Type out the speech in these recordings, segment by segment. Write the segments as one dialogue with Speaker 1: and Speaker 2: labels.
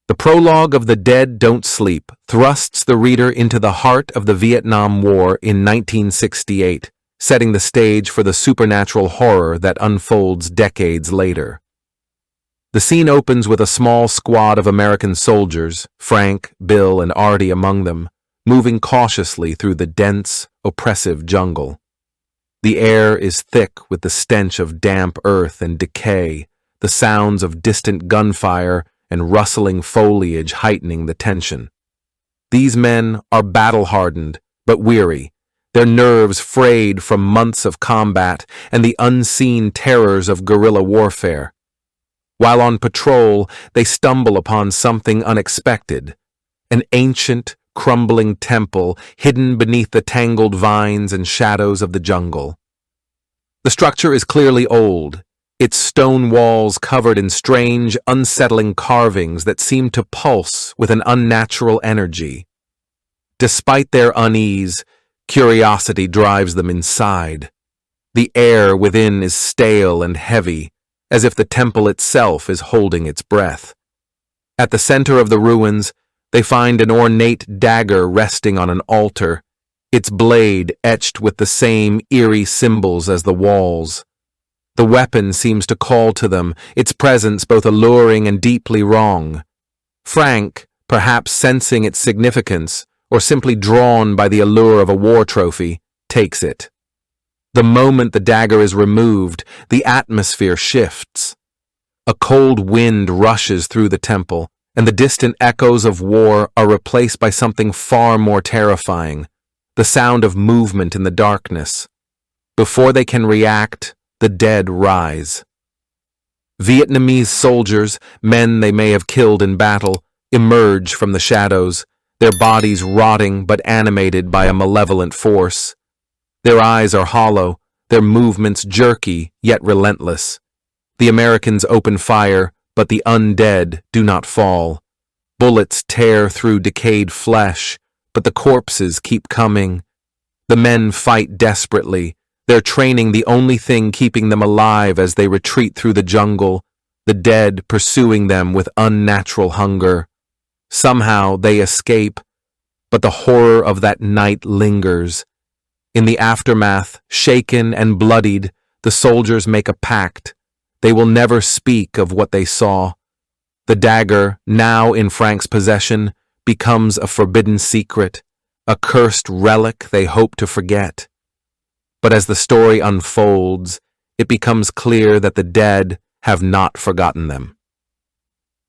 Speaker 1: The prologue of The Dead Don't Sleep thrusts the reader into the heart of the Vietnam War in 1968, setting the stage for the supernatural horror that unfolds decades later. The scene opens with a small squad of American soldiers, Frank, Bill, and Artie among them, moving cautiously through the dense, oppressive jungle. The air is thick with the stench of damp earth and decay, the sounds of distant gunfire and rustling foliage heightening the tension. These men are battle-hardened, but weary, their nerves frayed from months of combat and the unseen terrors of guerrilla warfare. While on patrol, they stumble upon something unexpected, an ancient, crumbling temple hidden beneath the tangled vines and shadows of the jungle. The structure is clearly old, its stone walls covered in strange, unsettling carvings that seem to pulse with an unnatural energy. Despite their unease, curiosity drives them inside. The air within is stale and heavy, as if the temple itself is holding its breath. At the center of the ruins, they find an ornate dagger resting on an altar, its blade etched with the same eerie symbols as the walls. The weapon seems to call to them, its presence both alluring and deeply wrong. Frank, perhaps sensing its significance, or simply drawn by the allure of a war trophy, takes it. The moment the dagger is removed, the atmosphere shifts. A cold wind rushes through the temple, and the distant echoes of war are replaced by something far more terrifying, the sound of movement in the darkness. Before they can react, the dead rise. Vietnamese soldiers, men they may have killed in battle, emerge from the shadows, their bodies rotting but animated by a malevolent force. Their eyes are hollow, their movements jerky yet relentless. The Americans open fire, but the undead do not fall. Bullets tear through decayed flesh, but the corpses keep coming. The men fight desperately, their training the only thing keeping them alive as they retreat through the jungle, the dead pursuing them with unnatural hunger. Somehow they escape, but the horror of that night lingers. In the aftermath, shaken and bloodied, the soldiers make a pact. They will never speak of what they saw. The dagger, now in Frank's possession, becomes a forbidden secret, a cursed relic they hope to forget. But as the story unfolds, it becomes clear that the dead have not forgotten them.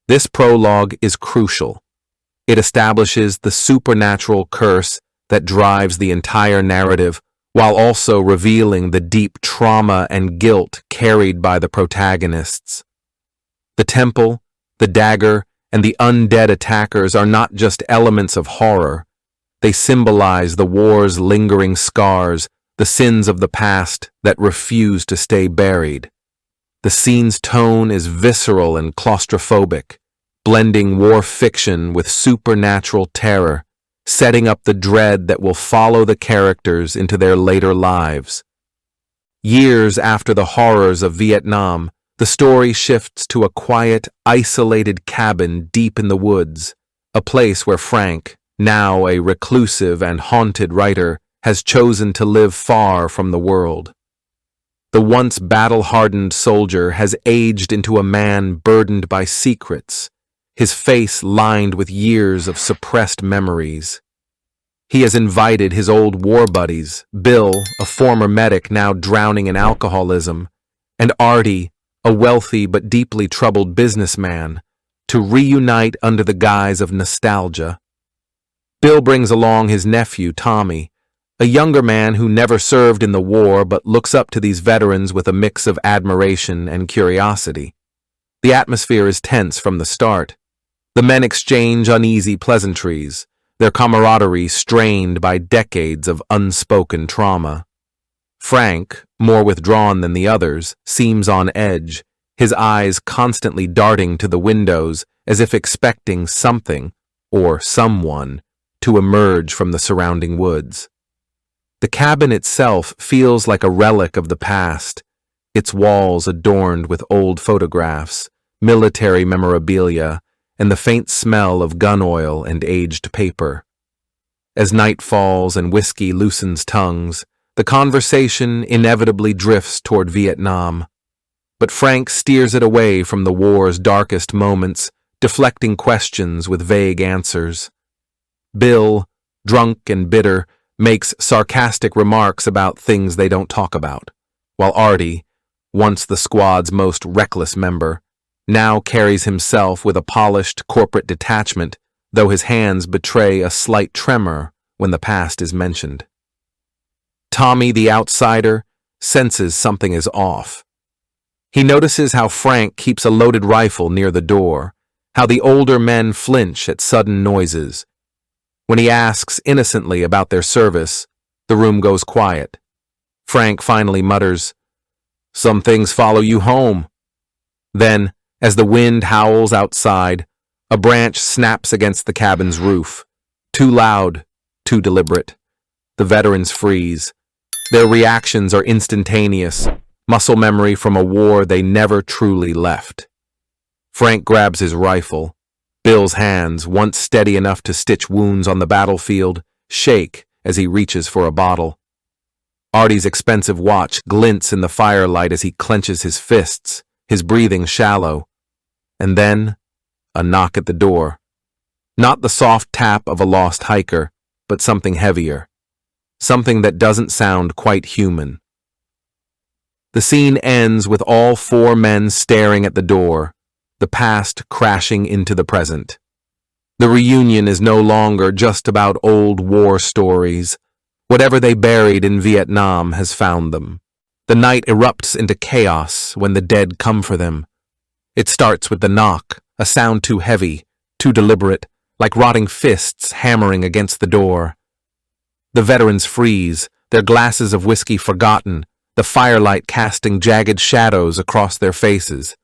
Speaker 1: This prologue is crucial. It establishes the supernatural curse that drives the entire narrative, while also revealing the deep trauma and guilt carried by the protagonists. The temple, the dagger, and the undead attackers are not just elements of horror. They symbolize the war's lingering scars, the sins of the past that refuse to stay buried. The scene's tone is visceral and claustrophobic, blending war fiction with supernatural terror, setting up the dread that will follow the characters into their later lives. Years after the horrors of Vietnam, the story shifts to a quiet, isolated cabin deep in the woods, a place where Frank, now a reclusive and haunted writer, has chosen to live far from the world. The once battle-hardened soldier has aged into a man burdened by secrets, his face lined with years of suppressed memories. He has invited his old war buddies, Bill, a former medic now drowning in alcoholism, and Artie, a wealthy but deeply troubled businessman, to reunite under the guise of nostalgia. Bill brings along his nephew, Tommy, a younger man who never served in the war but looks up to these veterans with a mix of admiration and curiosity. The atmosphere is tense from the start. The men exchange uneasy pleasantries, their camaraderie strained by decades of unspoken trauma. Frank, more withdrawn than the others, seems on edge, his eyes constantly darting to the windows as if expecting something, or someone, to emerge from the surrounding woods. The cabin itself feels like a relic of the past, its walls adorned with old photographs, military memorabilia, and the faint smell of gun oil and aged paper. As night falls and whiskey loosens tongues, the conversation inevitably drifts toward Vietnam. But Frank steers it away from the war's darkest moments, deflecting questions with vague answers. Bill, drunk and bitter, makes sarcastic remarks about things they don't talk about, while Artie, once the squad's most reckless member, now carries himself with a polished corporate detachment, though his hands betray a slight tremor when the past is mentioned. Tommy, the outsider, senses something is off. He notices how Frank keeps a loaded rifle near the door, how the older men flinch at sudden noises. When he asks innocently about their service, the room goes quiet. Frank finally mutters, "Some things follow you home." Then, as the wind howls outside, a branch snaps against the cabin's roof. Too loud, too deliberate. The veterans freeze. Their reactions are instantaneous, muscle memory from a war they never truly left. Frank grabs his rifle. Bill's hands, once steady enough to stitch wounds on the battlefield, shake as he reaches for a bottle. Artie's expensive watch glints in the firelight as he clenches his fists, his breathing shallow. And then, a knock at the door. Not the soft tap of a lost hiker, but something heavier. Something that doesn't sound quite human. The scene ends with all four men staring at the door, the past crashing into the present. The reunion is no longer just about old war stories. Whatever they buried in Vietnam has found them. The night erupts into chaos when the dead come for them. It starts with the knock, a sound too heavy, too deliberate, like rotting fists hammering against the door. The veterans freeze, their glasses of whiskey forgotten, the firelight casting jagged shadows across their faces.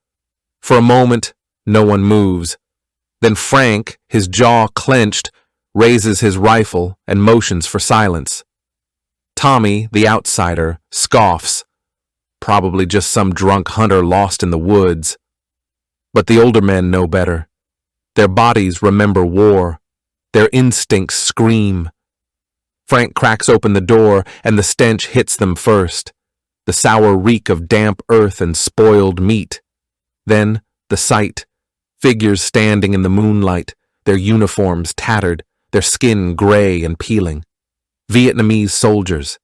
Speaker 1: For a moment, no one moves. Then Frank, his jaw clenched, raises his rifle and motions for silence. Tommy, the outsider, scoffs. Probably just some drunk hunter lost in the woods. But the older men know better. Their bodies remember war. Their instincts scream. Frank cracks open the door, and the stench hits them first. The sour reek of damp earth and spoiled meat. Then, the sight. Figures standing in the moonlight, their uniforms tattered, their skin gray and peeling. Vietnamese soldiers.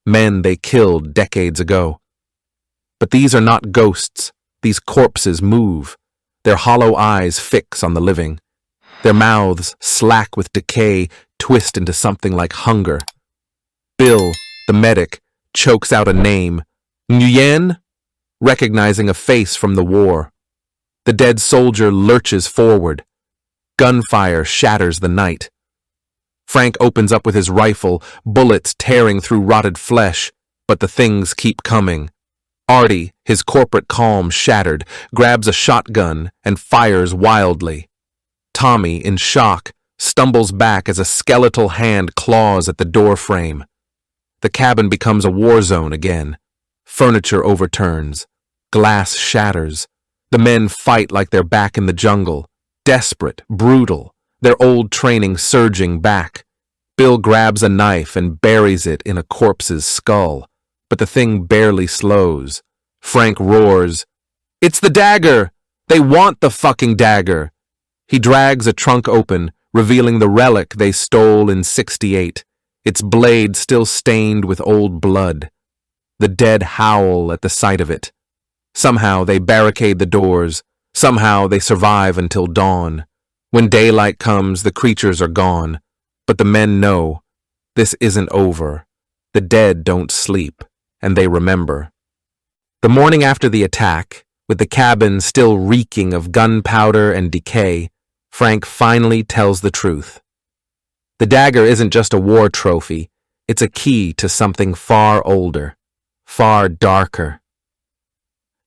Speaker 1: Men they killed decades ago. But these are not ghosts. These corpses move. Their hollow eyes fix on the living. Their mouths, slack with decay, twist into something like hunger. Bill, the medic, chokes out a name. Nguyen? Recognizing a face from the war. The dead soldier lurches forward. Gunfire shatters the night. Frank opens up with his rifle, bullets tearing through rotted flesh, but the things keep coming. Artie, his corporate calm shattered, grabs a shotgun and fires wildly. Tommy, in shock, stumbles back as a skeletal hand claws at the door frame. The cabin becomes a war zone again. Furniture overturns. Glass shatters. The men fight like they're back in the jungle. Desperate, brutal, their old training surging back. Bill grabs a knife and buries it in a corpse's skull, but the thing barely slows. Frank roars, "It's the dagger! They want the fucking dagger!" He drags a trunk open, revealing the relic they stole in '68, its blade still stained with old blood. The dead howl at the sight of it. Somehow they barricade the doors. Somehow they survive until dawn. When daylight comes, the creatures are gone. But the men know, this isn't over. The dead don't sleep, and they remember. The morning after the attack, with the cabin still reeking of gunpowder and decay, Frank finally tells the truth. The dagger isn't just a war trophy, it's a key to something far older, far darker.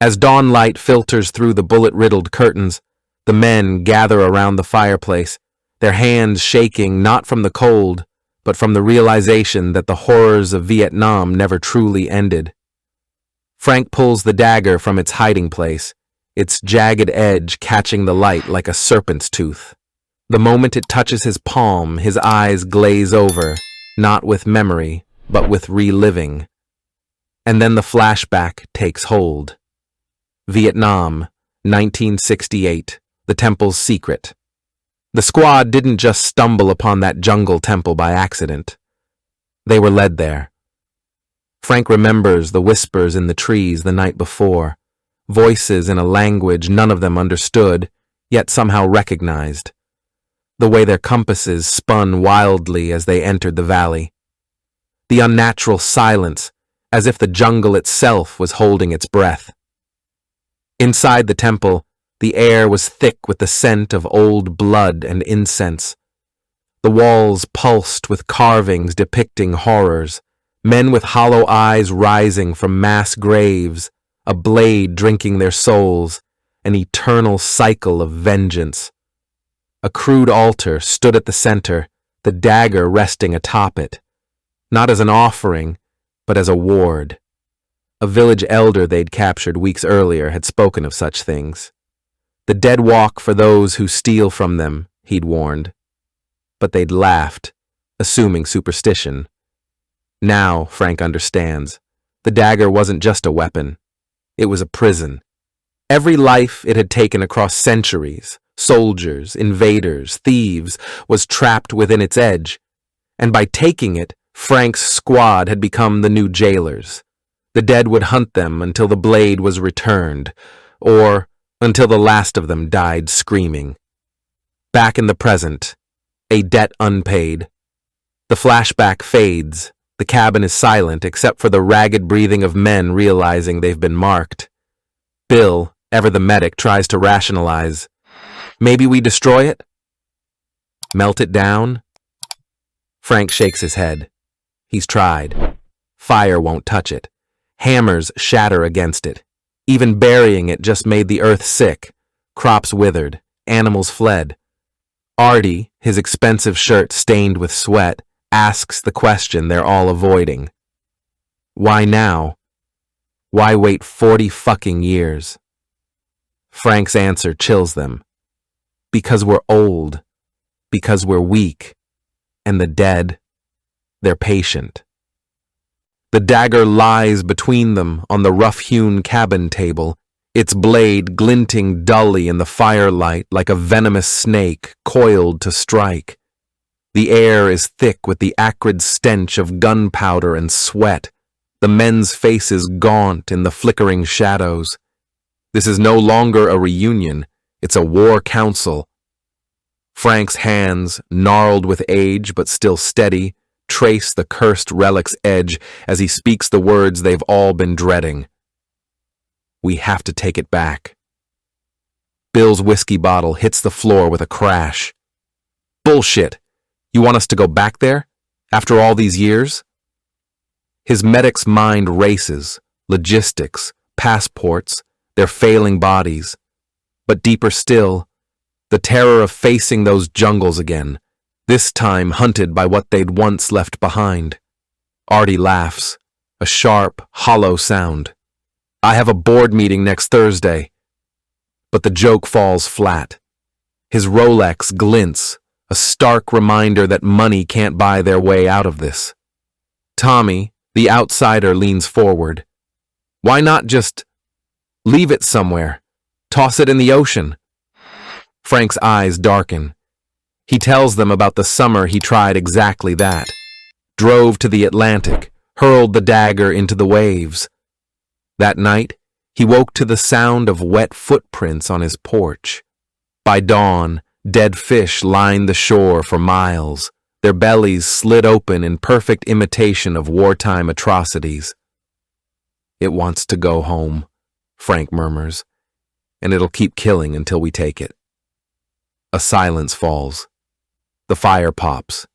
Speaker 1: As dawn light filters through the bullet-riddled curtains, the men gather around the fireplace, their hands shaking not from the cold, but from the realization that the horrors of Vietnam never truly ended. Frank pulls the dagger from its hiding place. its jagged edge catching the light like a serpent's tooth. The moment it touches his palm, his eyes glaze over, not with memory, but with reliving. And then the flashback takes hold. Vietnam, 1968, the temple's secret. The squad didn't just stumble upon that jungle temple by accident. They were led there. Frank remembers the whispers in the trees the night before, voices in a language none of them understood, yet somehow recognized. The way their compasses spun wildly as they entered the valley. The unnatural silence, as if the jungle itself was holding its breath. Inside the temple, the air was thick with the scent of old blood and incense. The walls pulsed with carvings depicting horrors, men with hollow eyes rising from mass graves, a blade drinking their souls, an eternal cycle of vengeance. A crude altar stood at the center, the dagger resting atop it, not as an offering, but as a ward. A village elder they'd captured weeks earlier had spoken of such things. The dead walk for those who steal from them, he'd warned. But they'd laughed, assuming superstition. Now, Frank understands, the dagger wasn't just a weapon. It was a prison. Every life it had taken across centuries, soldiers, invaders, thieves, was trapped within its edge. And by taking it, Frank's squad had become the new jailers. The dead would hunt them until the blade was returned, or until the last of them died screaming. Back in the present, a debt unpaid. The flashback fades. The cabin is silent except for the ragged breathing of men realizing they've been marked. Bill, ever the medic, tries to rationalize. Maybe we destroy it? Melt it down? Frank shakes his head. He's tried. Fire won't touch it. Hammers shatter against it. Even burying it just made the earth sick. Crops withered. Animals fled. Artie, his expensive shirt stained with sweat, asks the question they're all avoiding. Why now? Why wait 40 fucking years? Frank's answer chills them. Because we're old. Because we're weak. And the dead, they're patient. The dagger lies between them on the rough-hewn cabin table, its blade glinting dully in the firelight like a venomous snake coiled to strike. The air is thick with the acrid stench of gunpowder and sweat, the men's faces gaunt in the flickering shadows. This is no longer a reunion, it's a war council. Frank's hands, gnarled with age but still steady, trace the cursed relic's edge as he speaks the words they've all been dreading. We have to take it back. Bill's whiskey bottle hits the floor with a crash. Bullshit! You want us to go back there? After all these years? His medic's mind races, logistics, passports, their failing bodies. But deeper still, the terror of facing those jungles again, this time hunted by what they'd once left behind. Artie laughs, a sharp, hollow sound. I have a board meeting next Thursday. But the joke falls flat. His Rolex glints, a stark reminder that money can't buy their way out of this. Tommy, the outsider, leans forward. Why not just leave it somewhere? Toss it in the ocean? Frank's eyes darken. He tells them about the summer he tried exactly that. Drove to the Atlantic, hurled the dagger into the waves. That night, he woke to the sound of wet footprints on his porch. By dawn, dead fish lined the shore for miles, their bellies slit open in perfect imitation of wartime atrocities. It wants to go home, Frank murmurs, and it'll keep killing until we take it. A silence falls. The fire pops.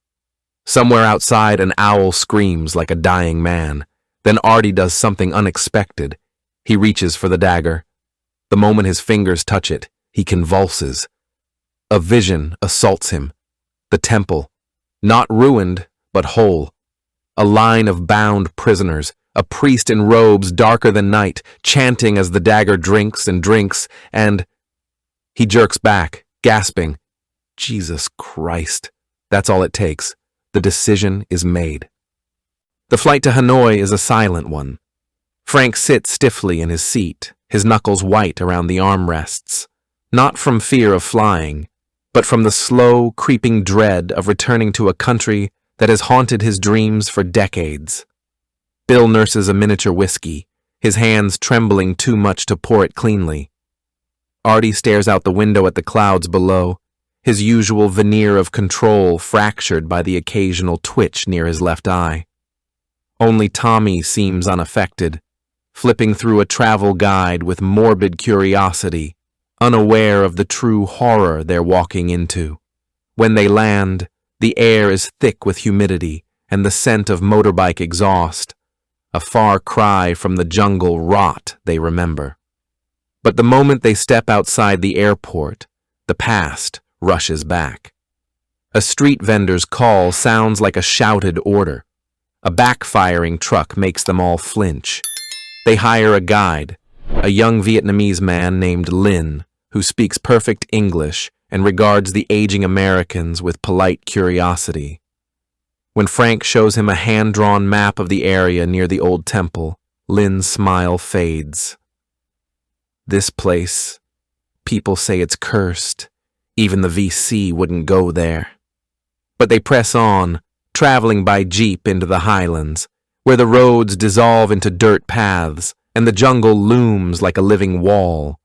Speaker 1: Somewhere outside, an owl screams like a dying man. Then Artie does something unexpected. He reaches for the dagger. The moment his fingers touch it, he convulses. A vision assaults him. The temple, not ruined, but whole. A line of bound prisoners, a priest in robes darker than night, chanting as the dagger drinks and drinks, and he jerks back, gasping. Jesus Christ. That's all it takes. The decision is made. The flight to Hanoi is a silent one. Frank sits stiffly in his seat, his knuckles white around the armrests, not from fear of flying, but from the slow, creeping dread of returning to a country that has haunted his dreams for decades. Bill nurses a miniature whiskey, his hands trembling too much to pour it cleanly. Artie stares out the window at the clouds below, his usual veneer of control fractured by the occasional twitch near his left eye. Only Tommy seems unaffected, flipping through a travel guide with morbid curiosity, unaware of the true horror they're walking into. When they land, the air is thick with humidity and the scent of motorbike exhaust, a far cry from the jungle rot they remember. But the moment they step outside the airport, the past rushes back. A street vendor's call sounds like a shouted order. A backfiring truck makes them all flinch. They hire a guide, a young Vietnamese man named Lin, who speaks perfect English and regards the aging Americans with polite curiosity. When Frank shows him a hand-drawn map of the area near the old temple, Lin's smile fades. This place, people say it's cursed. Even the VC wouldn't go there. But they press on, traveling by jeep into the highlands, where the roads dissolve into dirt paths and the jungle looms like a living wall.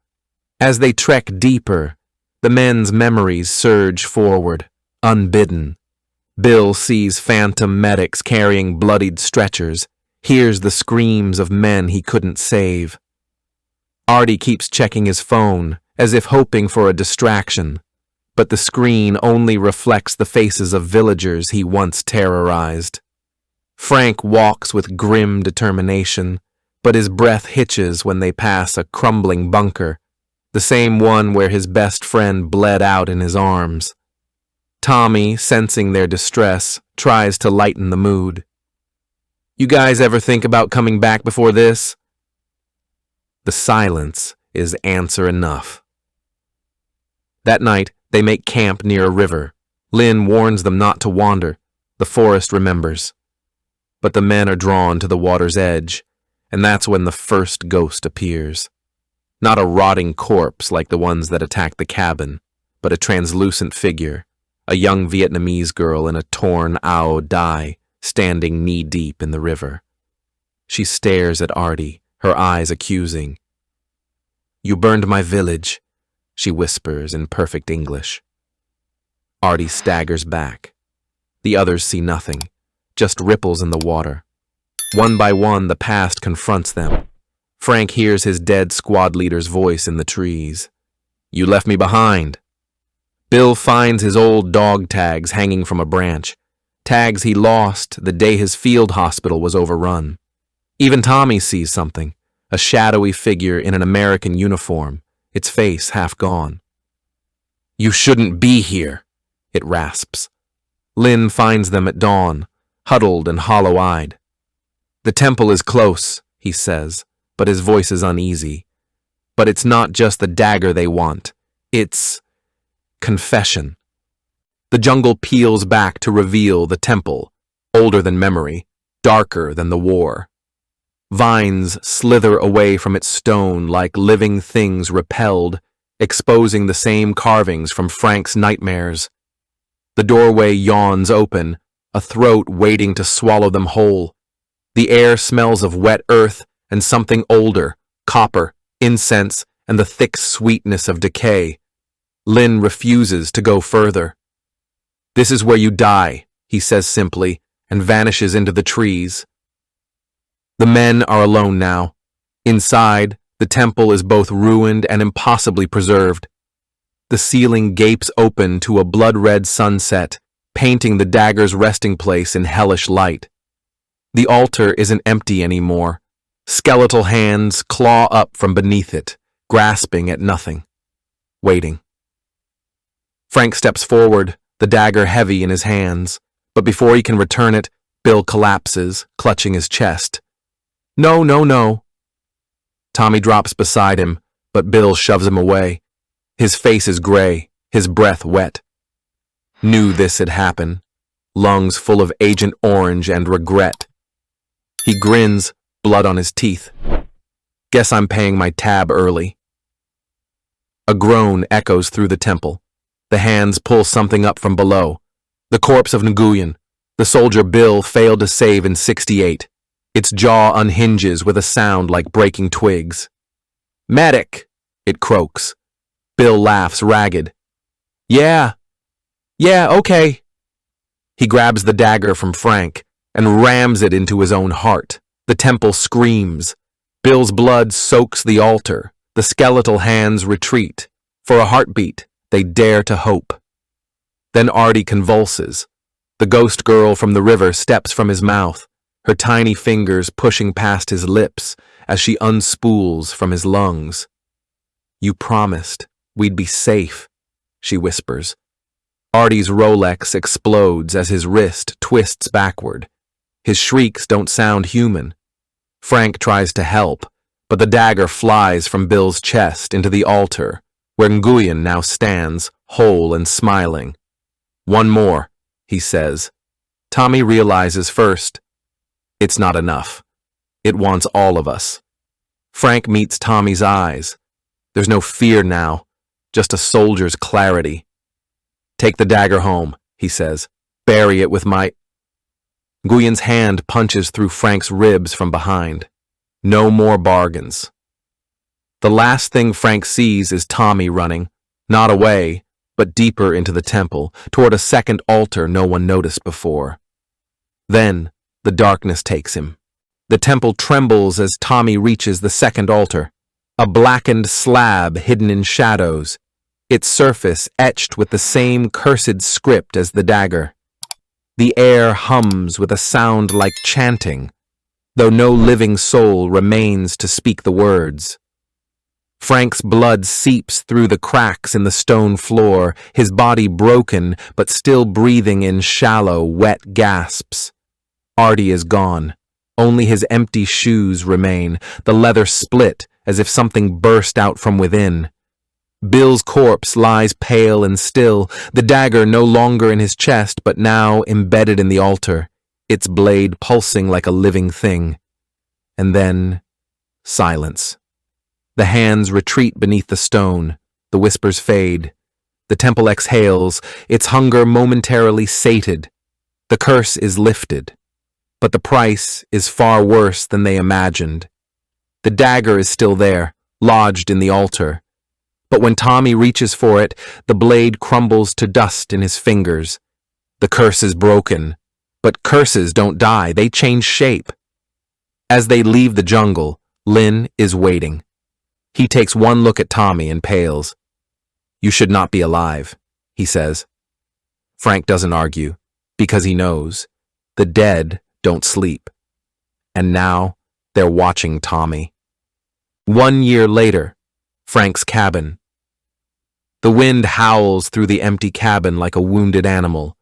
Speaker 1: As they trek deeper, the men's memories surge forward, unbidden. Bill sees phantom medics carrying bloodied stretchers, hears the screams of men he couldn't save. Artie keeps checking his phone, as if hoping for a distraction, but the screen only reflects the faces of villagers he once terrorized. Frank walks with grim determination, but his breath hitches when they pass a crumbling bunker, the same one where his best friend bled out in his arms. Tommy, sensing their distress, tries to lighten the mood. "You guys ever think about coming back before this?" The silence is answer enough. That night, they make camp near a river. Lin warns them not to wander. The forest remembers. But the men are drawn to the water's edge, and that's when the first ghost appears. Not a rotting corpse like the ones that attacked the cabin, but a translucent figure, a young Vietnamese girl in a torn ao dai, standing knee-deep in the river. She stares at Artie, her eyes accusing. "You burned my village," she whispers in perfect English. Artie staggers back. The others see nothing, just ripples in the water. One by one, the past confronts them. Frank hears his dead squad leader's voice in the trees. "You left me behind." Bill finds his old dog tags hanging from a branch, tags he lost the day his field hospital was overrun. Even Tommy sees something, a shadowy figure in an American uniform, its face half gone. "You shouldn't be here," it rasps. Lin finds them at dawn, huddled and hollow-eyed. "The temple is close," he says, but his voice is uneasy. But it's not just the dagger they want. It's confession. The jungle peels back to reveal the temple, older than memory, darker than the war. Vines slither away from its stone like living things repelled, exposing the same carvings from Frank's nightmares. The doorway yawns open, a throat waiting to swallow them whole. The air smells of wet earth and something older, copper, incense, and the thick sweetness of decay. Lin refuses to go further. "This is where you die," he says simply, and vanishes into the trees. The men are alone now. Inside, the temple is both ruined and impossibly preserved. The ceiling gapes open to a blood-red sunset, painting the dagger's resting place in hellish light. The altar isn't empty anymore. Skeletal hands claw up from beneath it, grasping at nothing, waiting. Frank steps forward, the dagger heavy in his hands, but before he can return it, Bill collapses, clutching his chest. No, no, no. Tommy drops beside him, but Bill shoves him away. His face is gray, his breath wet. Knew this had happened. Lungs full of Agent Orange and regret. He grins, blood on his teeth. Guess I'm paying my tab early. A groan echoes through the temple. The hands pull something up from below. The corpse of Nguyen. The soldier Bill failed to save in '68. Its jaw unhinges with a sound like breaking twigs. Medic, it croaks. Bill laughs ragged. Yeah, okay. He grabs the dagger from Frank and rams it into his own heart. The temple screams. Bill's blood soaks the altar. The skeletal hands retreat. For a heartbeat, they dare to hope. Then Artie convulses. The ghost girl from the river steps from his mouth, her tiny fingers pushing past his lips as she unspools from his lungs. You promised we'd be safe, she whispers. Artie's Rolex explodes as his wrist twists backward. His shrieks don't sound human. Frank tries to help, but the dagger flies from Bill's chest into the altar, where Nguyen now stands, whole and smiling. One more, he says. Tommy realizes first, it's not enough. It wants all of us. Frank meets Tommy's eyes. There's no fear now, just a soldier's clarity. Take the dagger home, he says. Bury it with my... Nguyen's hand punches through Frank's ribs from behind. No more bargains. The last thing Frank sees is Tommy running, not away, but deeper into the temple, toward a second altar no one noticed before. Then, the darkness takes him. The temple trembles as Tommy reaches the second altar, a blackened slab hidden in shadows, its surface etched with the same cursed script as the dagger. The air hums with a sound like chanting, though no living soul remains to speak the words. Frank's blood seeps through the cracks in the stone floor, his body broken but still breathing in shallow, wet gasps. Artie is gone. Only his empty shoes remain, the leather split as if something burst out from within. Bill's corpse lies pale and still, the dagger no longer in his chest but now embedded in the altar, its blade pulsing like a living thing. And then, silence. The hands retreat beneath the stone, the whispers fade. The temple exhales, its hunger momentarily sated. The curse is lifted, but the price is far worse than they imagined. The dagger is still there, lodged in the altar. But when Tommy reaches for it, the blade crumbles to dust in his fingers. The curse is broken, but curses don't die, they change shape. As they leave the jungle, Lin is waiting. He takes one look at Tommy and pales. You should not be alive, he says. Frank doesn't argue, because he knows. The dead don't sleep. And now, they're watching Tommy. 1 year later, Frank's cabin. The wind howls through the empty cabin like a wounded animal.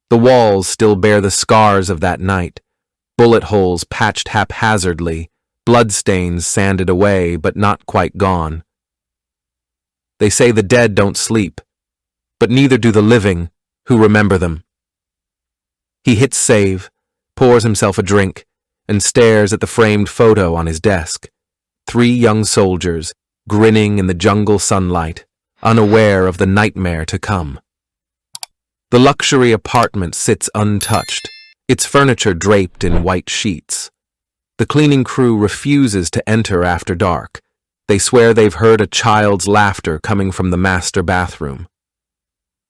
Speaker 1: The walls still bear the scars of that night. Bullet holes patched haphazardly, bloodstains sanded away but not quite gone. They say the dead don't sleep, but neither do the living who remember them. He hits save, pours himself a drink, and stares at the framed photo on his desk. 3 young soldiers, grinning in the jungle sunlight, unaware of the nightmare to come. The luxury apartment sits untouched, its furniture draped in white sheets. The cleaning crew refuses to enter after dark. They swear they've heard a child's laughter coming from the master bathroom.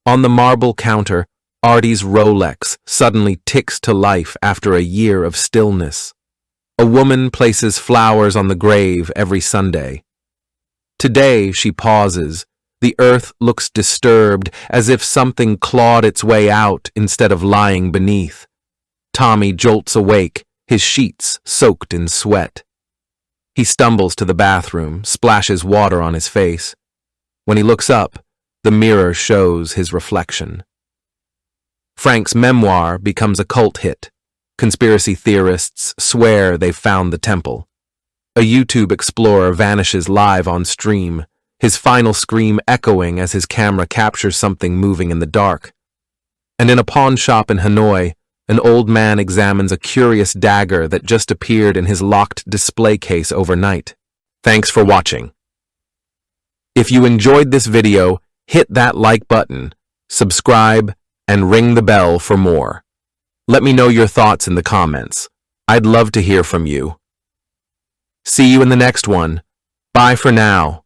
Speaker 1: On the marble counter, Artie's Rolex suddenly ticks to life after a year of stillness. A woman places flowers on the grave every Sunday. Today, she pauses. The earth looks disturbed, as if something clawed its way out instead of lying beneath. Tommy jolts awake, his sheets soaked in sweat. He stumbles to the bathroom, splashes water on his face. When he looks up, the mirror shows his reflection. Frank's memoir becomes a cult hit. Conspiracy theorists swear they've found the temple. A YouTube explorer vanishes live on stream, his final scream echoing as his camera captures something moving in the dark. And in a pawn shop in Hanoi, an old man examines a curious dagger that just appeared in his locked display case overnight. Thanks for watching. If you enjoyed this video, hit that like button, subscribe, and ring the bell for more. Let me know your thoughts in the comments. I'd love to hear from you. See you in the next one. Bye for now.